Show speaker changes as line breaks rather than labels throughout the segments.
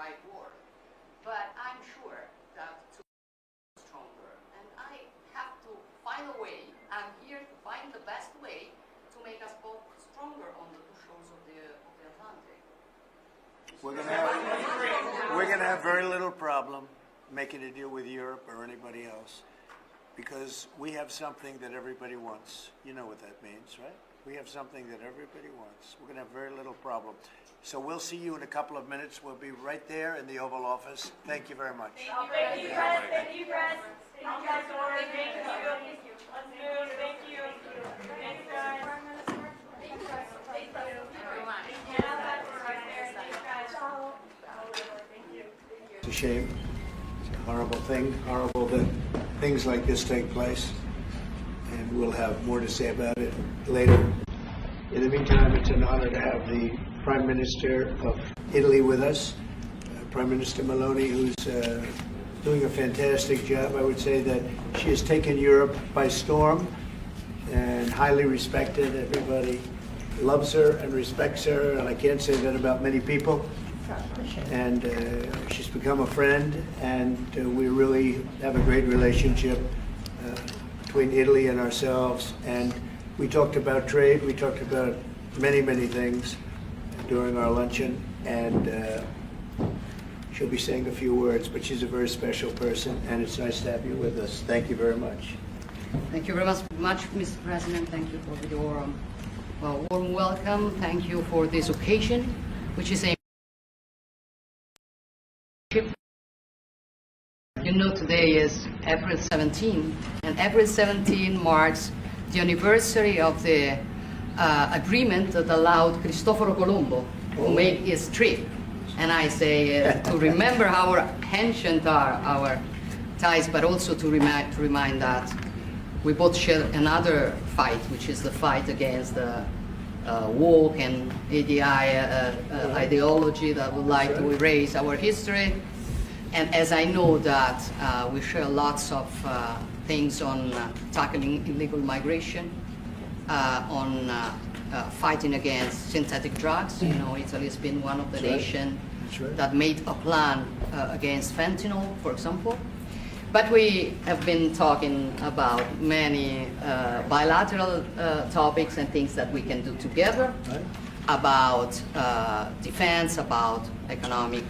right word, but I'm sure that to be stronger, and I have to find a way. I'm here to find the best way to make us both stronger on the two shores of the Atlantic.
We're gonna have very little problem making a deal with Europe or anybody else, because we have something that everybody wants. You know what that means, right? We have something that everybody wants. We're going to have very little problem. So we'll see you in a couple of minutes. We'll be right there in the Oval Office. Thank you very much.
Thank you, Press. Thank you, Press. Thank you, guys. Thank you. Let's move. Thank you. Thank you, guys. Thank you.
It's a shame. It's a horrible thing. Horrible that things like this take place. And we'll have more to say about it later. In the meantime, it's an honor to have the Prime Minister of Italy with us, Prime Minister Meloni, who's doing a fantastic job. I would say that she has taken Europe by storm and highly respected. Everybody loves her and respects her, and I can't say that about many people. And she's become a friend, and we really have a great relationship between Italy and ourselves. And we talked about trade, we talked about many, many things during our luncheon, and she'll be saying a few words, but she's a very special person, and it's nice to have you with us. Thank you very much.
Thank you very much, Mr. President. Thank you for your warm welcome. Thank you for this occasion, which is a You know, today is April 17, and April 17 marks the anniversary of the agreement that allowed Cristoforo Colombo to make his trip. And I say to remember how ancient are our ties, but also to remind that we both share another fight, which is the fight against the woke and ADI ideology that would like to erase our history. And as I know that we share lots of things on tackling illegal migration, on fighting against synthetic drugs. You know, Italy has been one of the nations that made a plan against fentanyl, for example. But we have been talking about many bilateral topics and things that we can do together, about defense, about economic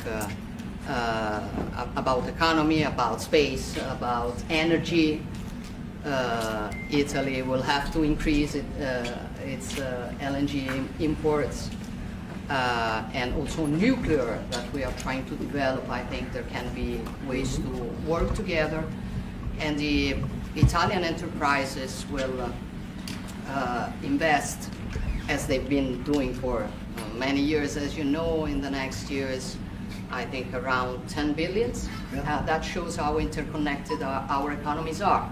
about economy, about space, about energy. Italy will have to increase its LNG imports, and also nuclear that we are trying to develop. I think there can be ways to work together, and the Italian enterprises will invest, as they've been doing for many years, as you know, in the next years. I think around 10 billion. That shows how interconnected our economies are.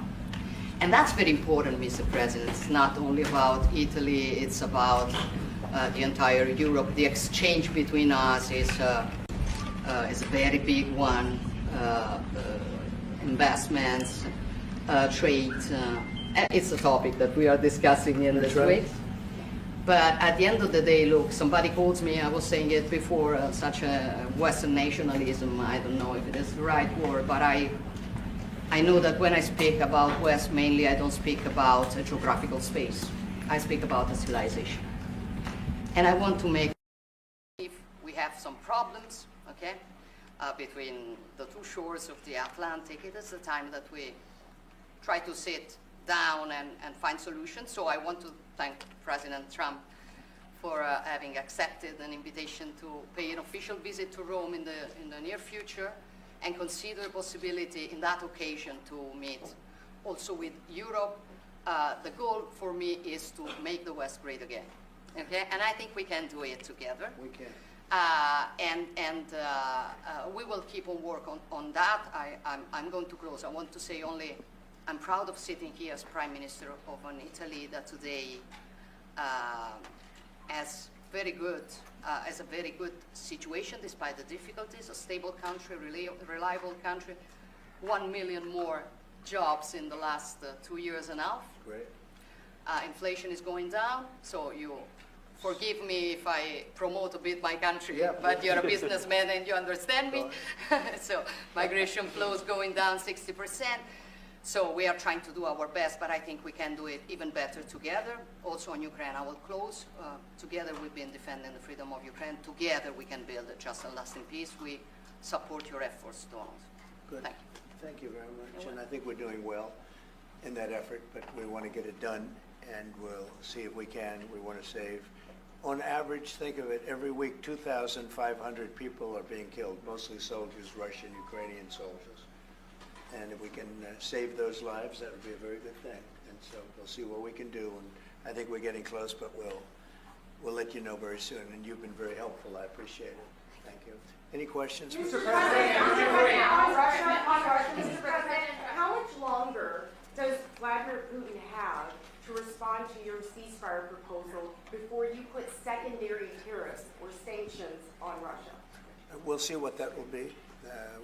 And that's very important, Mr. President. It's not only about Italy, it's about the entire Europe. The exchange between us is a very big one. Investments, trade. It's a topic that we are discussing in this week. But at the end of the day, look, somebody calls me, I was saying it before, such a Western nationalism. I don't know if it is the right word, but I know that when I speak about West, mainly I don't speak about a geographical space. I speak about a civilization. And I want to make, if we have some problems, okay, between the two shores of the Atlantic, it is the time that we try to sit down and find solutions. So I want to thank President Trump for having accepted an invitation to pay an official visit to Rome in the near future, and consider the possibility in that occasion to meet also with Europe. The goal for me is to make the West great again. Okay, and I think we can do it together.
We can.
We will keep on work on that. I'm going to close. I want to say only, I'm proud of sitting here as Prime Minister of an Italy that today has a very good situation despite the difficulties. A stable country, reliable country, 1 million more jobs in the last 2 years and a half.
Great.
Inflation is going down, so you Forgive me if I promote a bit my country,
Yeah,
but
please.
you're a businessman and you understand me. So migration flows going down 60%. So we are trying to do our best, but I think we can do it even better together. Also on Ukraine, I will close. Together we've been defending the freedom of Ukraine. Together we can build a just and lasting peace. We support your efforts, Donald.
Good.
Thank you.
Thank you very much. And I think we're doing well in that effort, but we want to get it done, and we'll see if we can. We want to save. On average, think of it, every week 2,500 people are being killed, mostly soldiers, Russian, Ukrainian soldiers. And if we can save those lives, that would be a very good thing. And so we'll see what we can do. And I think we're getting close, but we'll let you know very soon. And you've been very helpful. I appreciate it. Thank you. Any questions?
Mr. President, Mr. President, how much longer does Vladimir Putin have to respond to your ceasefire proposal before you put secondary tariffs or sanctions on Russia?
We'll see what that will be.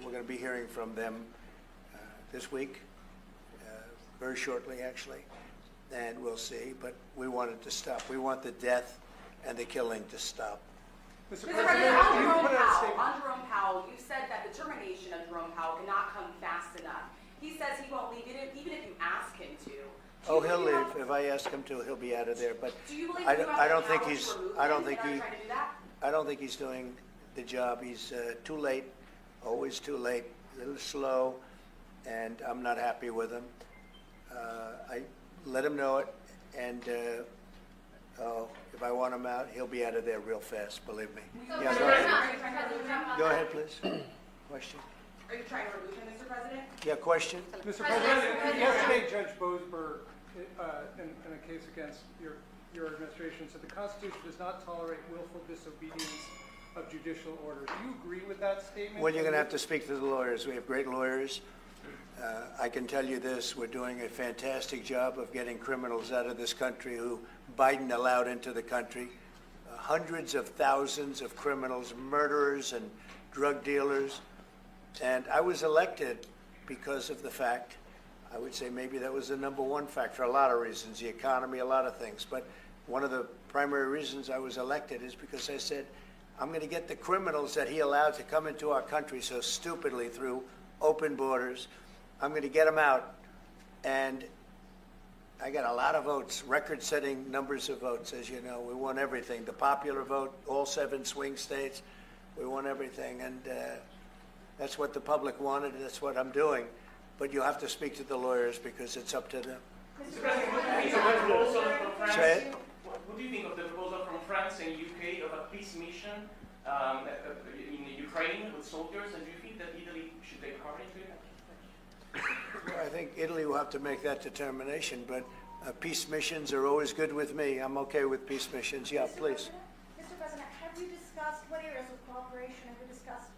We're going to be hearing from them this week, very shortly actually, and we'll see. But we want it to stop. We want the death and the killing to stop.
Mr.
President, on Jerome Powell, you said that the termination of Jerome Powell cannot come fast enough. He says he won't leave even if you ask him to.
Oh, he'll leave. If I ask him to, he'll be out of there. But
Do you believe
I
you
don't,
have
I don't
the
think
power
he's.
to remove
I don't
him
think
and
he.
are trying to do that?
I don't think he's doing the job. He's too late. Always too late. A little slow, and I'm not happy with him. I let him know it, and if I want him out, he'll be out of there real fast. Believe me. Yeah, go ahead.
Are you trying to remove him?
Go ahead, please. Question.
Are you trying to remove him, Mr. President?
Yeah, question.
Mr. President, yesterday Judge Boasberg, in a case against your administration, said the Constitution does not tolerate willful disobedience of judicial orders. Do you agree with that statement?
Well, you're going to have to speak to the lawyers. We have great lawyers. I can tell you this, we're doing a fantastic job of getting criminals out of this country who Biden allowed into the country. Hundreds of thousands of criminals, murderers and drug dealers. And I was elected because of the fact, I would say maybe that was the number one fact for a lot of reasons, the economy, a lot of things. But one of the primary reasons I was elected is because I said, I'm going to get the criminals that he allowed to come into our country so stupidly through open borders. I'm going to get them out. And I got a lot of votes, record-setting numbers of votes, as you know. We won everything. The popular vote, all 7 swing states, we won everything. And that's what the public wanted, and that's what I'm doing. But you have to speak to the lawyers because it's up to them.
Mr. President, what do you think of the proposal from France?
Say it.
What do you think of the proposal from France and UK of a peace mission in Ukraine with soldiers? And do you think that Italy should take part into it?
Well, I think Italy will have to make that determination, but peace missions are always good with me. I'm okay with peace missions. Yeah, please.
Mr. President, have you discussed what areas of cooperation have you discussed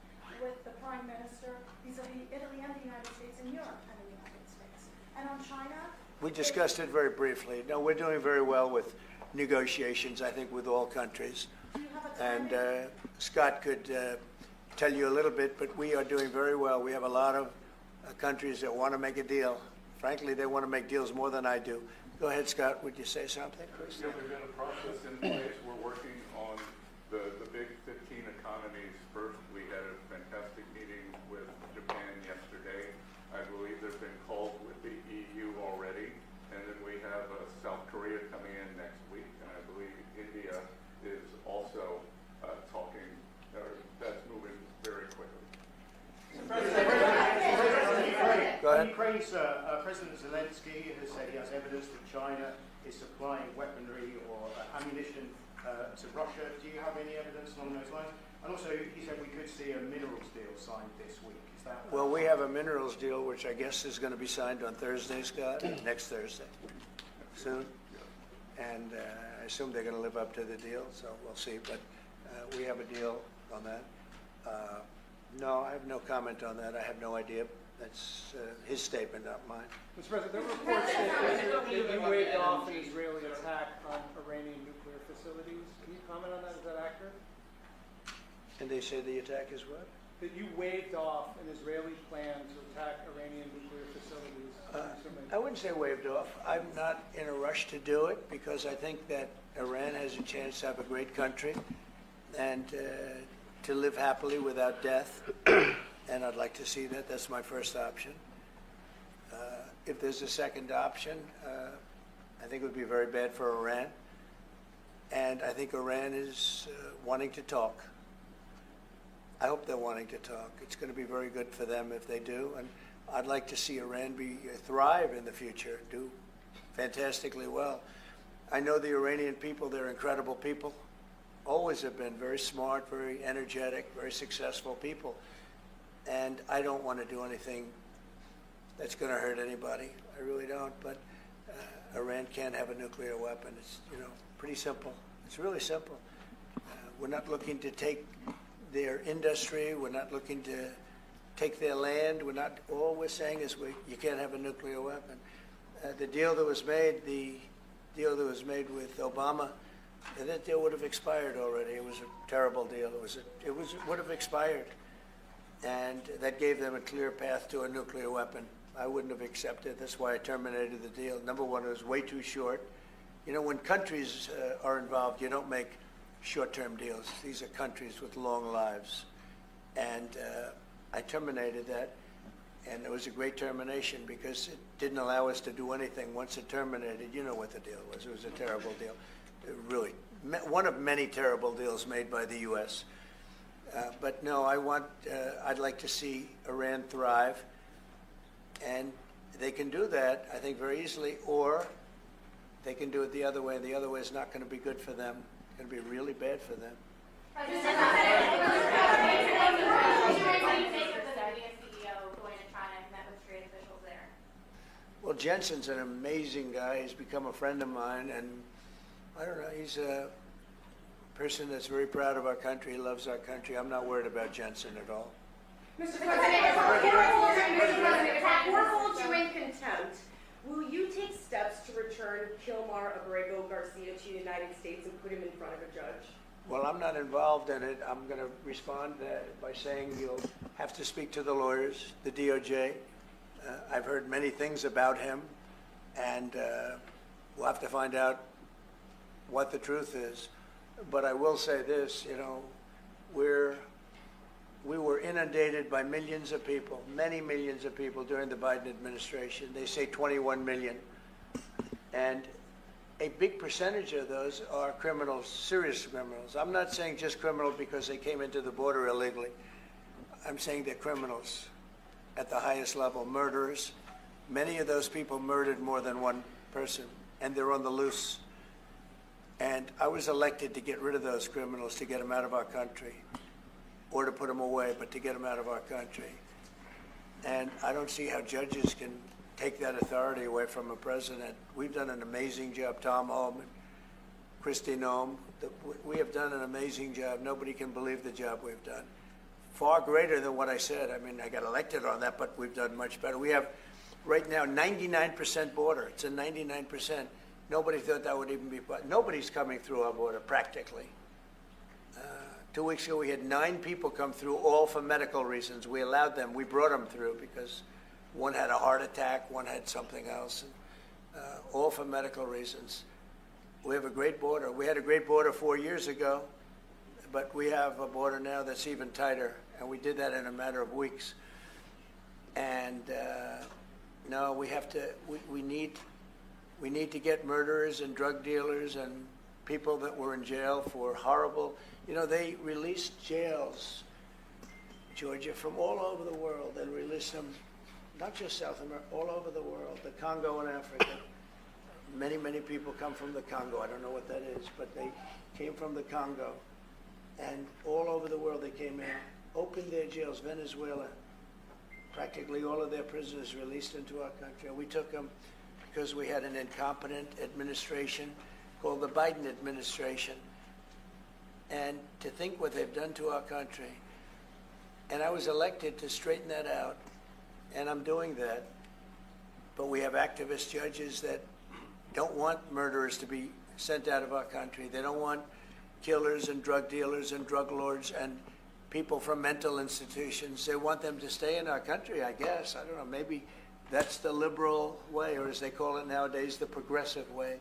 with the Prime Minister vis-a-vis Italy and the United States and Europe and the United States? And on China?
We discussed it very briefly. No, we're doing very well with negotiations, I think, with all countries.
Do you have a
And
timing?
Scott could tell you a little bit, but we are doing very well. We have a lot of countries that want to make a deal. Frankly, they want to make deals more than I do. Go ahead, Scott. Would you say something? Chris?
Yeah, we've got a process in place. We're working on the big 15 economies first. We had a fantastic meeting with Japan yesterday. I believe there's been calls with the EU already. And then we have South Korea coming in next week. And I believe India is also talking, that's moving very quickly.
Go ahead.
Ukraine's President Zelensky has said he has evidence that China is supplying weaponry or ammunition to Russia. Do you have any evidence along those lines? And also, he said we could see a minerals deal signed this week. Is that?
Well, we have a minerals deal, which I guess is going to be signed on Thursday, Scott, next Thursday, soon. And I assume they're going to live up to the deal, so we'll see. But we have a deal on that. No, I have no comment on that. I have no idea. That's his statement, not mine.
Mr. President, there were reports that you waved off an Israeli attack on Iranian nuclear facilities. Can you comment on that? Is that accurate?
And they say the attack is what?
that you waived off an Israeli plan to attack Iranian nuclear facilities.
I wouldn't say waved off. I'm not in a rush to do it because I think that Iran has a chance to have a great country and to live happily without death. And I'd like to see that. That's my first option. If there's a second option, I think it would be very bad for Iran. And I think Iran is wanting to talk. I hope they're wanting to talk. It's going to be very good for them if they do. And I'd like to see Iran thrive in the future, do fantastically well. I know the Iranian people, they're incredible people. Always have been very smart, very energetic, very successful people. And I don't want to do anything that's going to hurt anybody. I really don't. But Iran can't have a nuclear weapon. It's, pretty simple. It's really simple. We're not looking to take their industry. We're not looking to take their land. All we're saying is you can't have a nuclear weapon. The deal that was made with Obama, that deal would have expired already. It was a terrible deal. It would have expired. And that gave them a clear path to a nuclear weapon. I wouldn't have accepted. That's why I terminated the deal. Number one, it was way too short. When countries are involved, you don't make short-term deals. These are countries with long lives. And I terminated that, and it was a great termination because it didn't allow us to do anything. Once it terminated, you know what the deal was. It was a terrible deal. Really, one of many terrible deals made by the U.S. But no, I'd like to see Iran thrive, and they can do that, I think, very easily, or they can do it the other way, and the other way is not going to be good for them. It's going to be really bad for them.
What do you think of the Saudi CEO going to China and met with trade officials there?
Well, Jensen's an amazing guy. He's become a friend of mine, and I don't know, he's a person that's very proud of our country. He loves our country. I'm not worried about Jensen at all.
Mr. President, if we're hold you in contempt, will you take steps to return Kilmar Abrego Garcia to the United States and put him in front of a judge?
Well, I'm not involved in it. I'm going to respond by saying you'll have to speak to the lawyers, the DOJ. I've heard many things about him, and we'll have to find out what the truth is. But I will say this, we were inundated by millions of people, many millions of people during the Biden administration. They say 21 million. And a big percentage of those are criminals, serious criminals. I'm not saying just criminals because they came into the border illegally. I'm saying they're criminals at the highest level, murderers. Many of those people murdered more than one person, and they're on the loose. And I was elected to get rid of those criminals, to get them out of our country, or to put them away, but to get them out of our country. And I don't see how judges can take that authority away from a president. We've done an amazing job, Tom Holman, Kristi Noem. We have done an amazing job. Nobody can believe the job we've done. Far greater than what I said. I mean, I got elected on that, but we've done much better. We have right now 99% border. It's a 99%. Nobody thought that would even be, nobody's coming through our border practically. 2 weeks ago, we had 9 people come through, all for medical reasons. We allowed them. We brought them through because one had a heart attack, one had something else, and, all for medical reasons. We have a great border. We had a great border 4 years ago, but we have a border now that's even tighter, and we did that in a matter of weeks. And no, we have to. We need to get murderers and drug dealers and people that were in jail for horrible. They released jails, Georgia, from all over the world. They released them, not just South America, all over the world, the Congo and Africa. Many, many people come from the Congo. I don't know what that is, but they came from the Congo. And all over the world they came in, opened their jails. Venezuela, practically all of their prisoners released into our country. And we took them because we had an incompetent administration called the Biden administration. And to think what they've done to our country. And I was elected to straighten that out, and I'm doing that. But we have activist judges that don't want murderers to be sent out of our country. They don't want killers and drug dealers and drug lords and people from mental institutions. They want them to stay in our country, I guess. I don't know, maybe that's the liberal way, or as they call it nowadays, the progressive way.